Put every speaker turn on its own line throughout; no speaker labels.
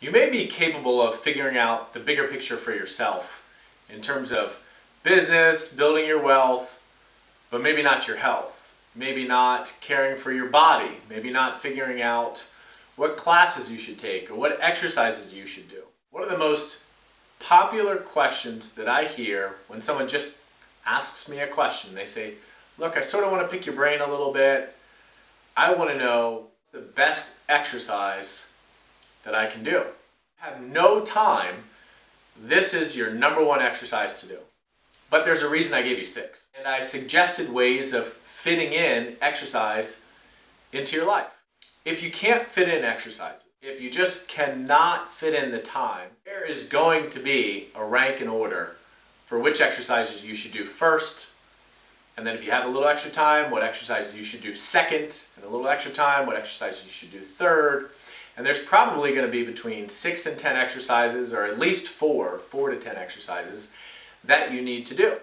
You may be capable of figuring out the bigger picture for yourself in terms of business, building your wealth, but maybe not your health. Maybe not caring for your body. Maybe not figuring out what classes you should take or what exercises you should do. One of the most popular questions that I hear when someone just asks me a question, they say, look, I sort of want to pick your brain a little bit. I want to know the best exercise that I can do. Have no time, this is your number one exercise to do. But there's a reason I gave you 6. And I suggested ways of fitting in exercise into your life. If you can't fit in exercises, if you just cannot fit in the time, there is going to be a rank and order for which exercises you should do first. And then if you have a little extra time, what exercises you should do second, and a little extra time, what exercises you should do third. And there's probably going to be between 6 and 10 exercises, or at least 4 to 10 exercises that you need to do.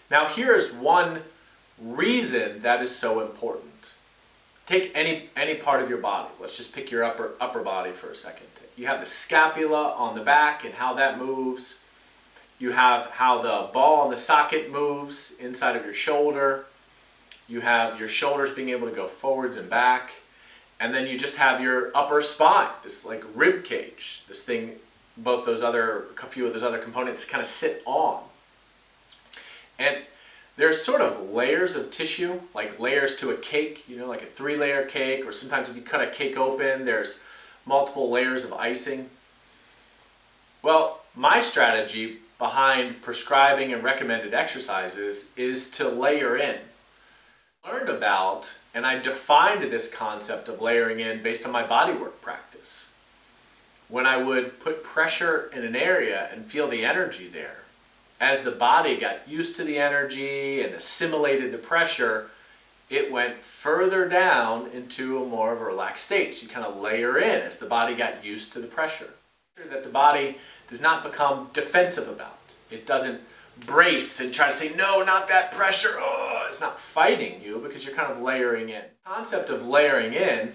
Now here's one reason that is so important. Take any part of your body. Let's just pick your upper body for a second. You have the scapula on the back and how that moves. You have how the ball in the socket moves inside of your shoulder. You have your shoulders being able to go forwards and back. And then you just have your upper spine, this like rib cage, this thing, a few of those other components kind of sit on. And there's sort of layers of tissue, like layers to a cake, like a 3-layer cake, or sometimes if you cut a cake open, there's multiple layers of icing. Well, my strategy behind prescribing and recommended exercises is to layer in. I learned about and I defined this concept of layering in based on my bodywork practice. When I would put pressure in an area and feel the energy there, as the body got used to the energy and assimilated the pressure, it went further down into a more of a relaxed state. So you kind of layer in as the body got used to the pressure. That the body does not become defensive about. It doesn't brace and try to say, no, not that pressure. Oh, it's not fighting you because you're kind of layering in. The concept of layering in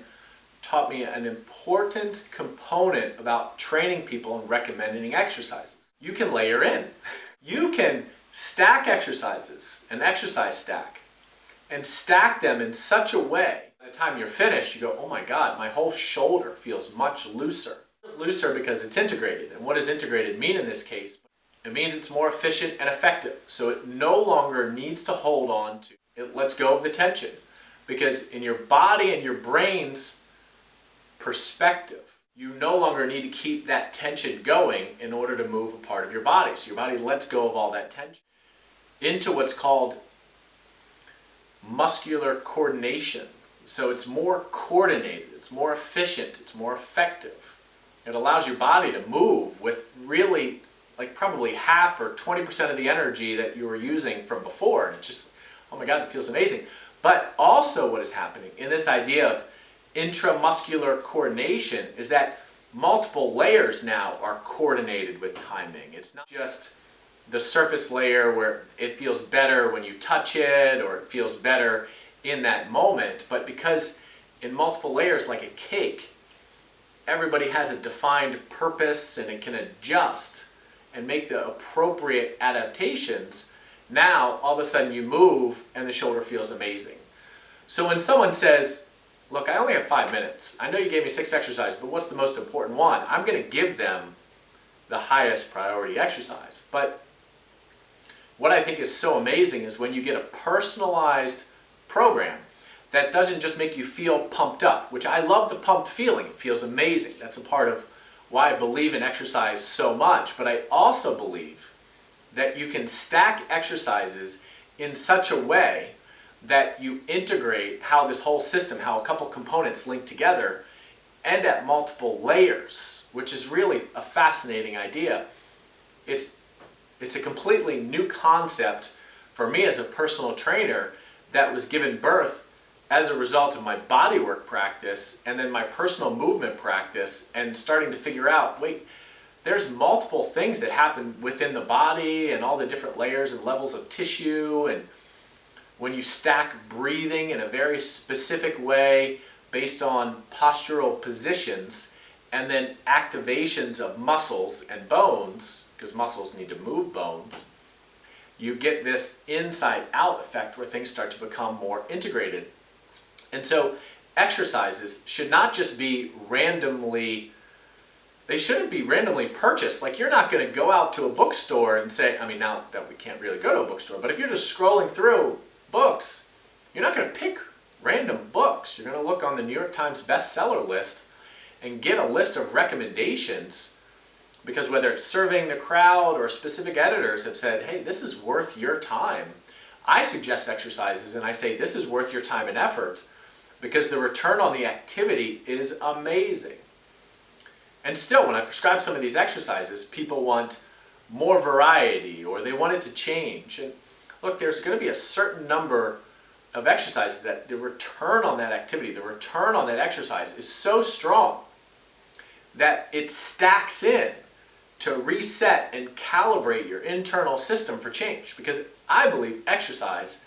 taught me an important component about training people and recommending exercises. You can layer in. You can stack exercises, an exercise stack, and stack them in such a way, by the time you're finished, you go, oh my God, my whole shoulder feels much looser. It feels looser because it's integrated. And what does integrated mean in this case? It means it's more efficient and effective. So it no longer needs to hold on to. It lets go of the tension. Because in your body and your brain's perspective, you no longer need to keep that tension going in order to move a part of your body. So your body lets go of all that tension into what's called muscular coordination. So it's more coordinated, it's more efficient, it's more effective. It allows your body to move with really like probably half or 20% of the energy that you were using from before. And it's just, oh my God, it feels amazing. But also what is happening in this idea of intramuscular coordination is that multiple layers now are coordinated with timing. It's not just the surface layer where it feels better when you touch it or it feels better in that moment, but because in multiple layers like a cake, everybody has a defined purpose and it can adjust and make the appropriate adaptations. Now, all of a sudden you move and the shoulder feels amazing. So when someone says, look, I only have 5 minutes. I know you gave me 6 exercises, but what's the most important one? I'm going to give them the highest priority exercise. But what I think is so amazing is when you get a personalized program that doesn't just make you feel pumped up, which I love the pumped feeling. It feels amazing. That's a part of why I believe in exercise so much. But I also believe that you can stack exercises in such a way that you integrate how this whole system, how a couple components link together, and at multiple layers, which is really a fascinating idea. It's a completely new concept for me as a personal trainer that was given birth as a result of my bodywork practice and then my personal movement practice and starting to figure out, wait, there's multiple things that happen within the body and all the different layers and levels of tissue, and when you stack breathing in a very specific way based on postural positions and then activations of muscles and bones, because muscles need to move bones, you get this inside-out effect where things start to become more integrated. And so exercises should not just be randomly, they shouldn't be randomly purchased. Like, you're not going to go out to a bookstore and say, I mean, now that we can't really go to a bookstore, but if you're just scrolling through books, you're not going to pick random books. You're going to look on the New York Times bestseller list and get a list of recommendations, because whether it's surveying the crowd or specific editors have said, hey, this is worth your time. I suggest exercises and I say this is worth your time and effort because the return on the activity is amazing. And still, when I prescribe some of these exercises, people want more variety or they want it to change. And look, there's going to be a certain number of exercises that the return on that activity, the return on that exercise is so strong that it stacks in to reset and calibrate your internal system for change. Because I believe exercise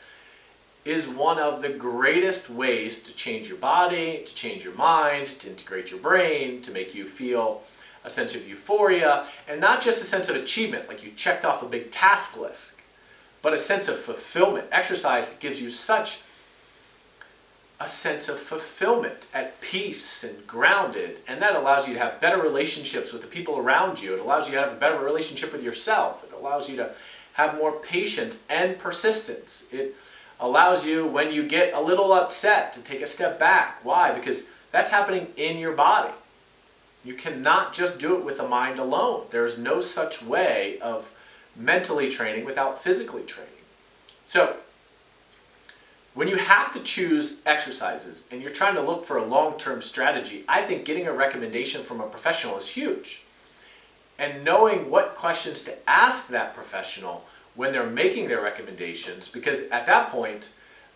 is one of the greatest ways to change your body, to change your mind, to integrate your brain, to make you feel a sense of euphoria, and not just a sense of achievement, like you checked off a big task list, but a sense of fulfillment. Exercise gives you such a sense of fulfillment, at peace and grounded, and that allows you to have better relationships with the people around you. It allows you to have a better relationship with yourself. It allows you to have more patience and persistence. It allows you, when you get a little upset, to take a step back. Why? Because that's happening in your body. You cannot just do it with the mind alone. There's no such way of mentally training without physically training. So, when you have to choose exercises and you're trying to look for a long-term strategy, I think getting a recommendation from a professional is huge. And knowing what questions to ask that professional when they're making their recommendations, because at that point,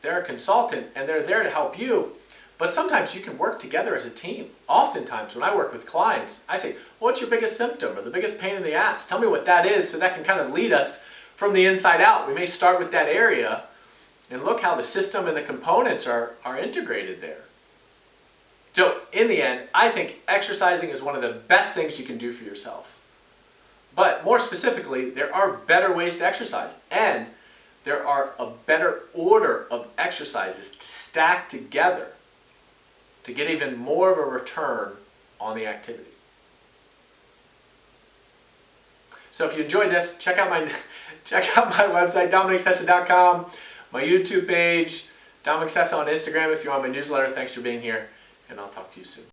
they're a consultant and they're there to help you, but sometimes you can work together as a team. Oftentimes, when I work with clients, I say, what's your biggest symptom or the biggest pain in the ass? Tell me what that is, so that can kind of lead us from the inside out. We may start with that area, and look how the system and the components are integrated there. So in the end, I think exercising is one of the best things you can do for yourself. But more specifically, there are better ways to exercise, and there are a better order of exercises to stack together to get even more of a return on the activity. So if you enjoyed this, check out my website, DominicSessa.com. My YouTube page, Dominic Sessa on Instagram if you're on my newsletter. Thanks for being here, and I'll talk to you soon.